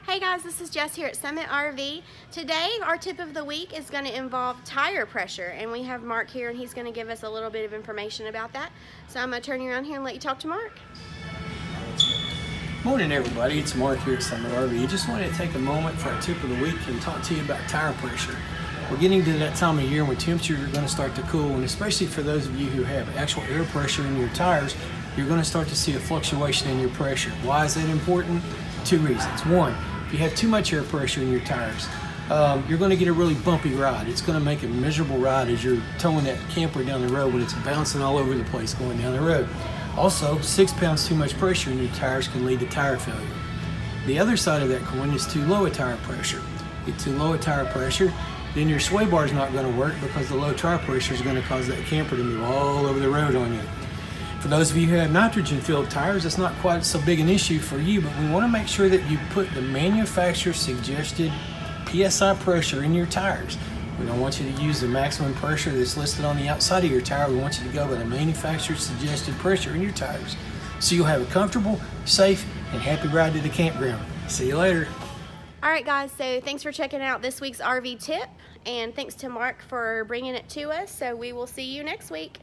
Hey guys, this is Jess here at Summit RV. Today our tip of the week is going to involve tire pressure, and we have Mark here and he's going to give us a little bit of information about that. So I'm going to turn you around here and let you talk to Mark. Morning everybody, it's Mark here at Summit RV. Just wanted to take a moment for our tip of the week and talk to you about tire pressure. We're getting to that time of year when temperatures are going to start to cool, and especially for those of you who have actual air pressure in your tires, you're going to start to see a fluctuation in your pressure. Why is that important? Two reasons. One, if you have too much air pressure in your tires, you're going to get a really bumpy ride. It's going to make a miserable ride as you're towing that camper down the road when it's bouncing all over the place going down the road. Also, 6 pounds too much pressure in your tires can lead to tire failure. The other side of that coin is too low a tire pressure. Get too low a tire pressure, then your sway bar is not going to work because the low tire pressure is going to cause that camper to move all over the road on you. For those of you who have nitrogen-filled tires, it's not quite so big an issue for you, but we want to make sure that you put the manufacturer's suggested PSI pressure in your tires. We don't want you to use the maximum pressure that's listed on the outside of your tire. We want you to go with the manufacturer's suggested pressure in your tires, so you'll have a comfortable, safe, and happy ride to the campground. See you later. All right guys, so thanks for checking out this week's RV tip, and thanks to Mark for bringing it to us. So we will see you next week.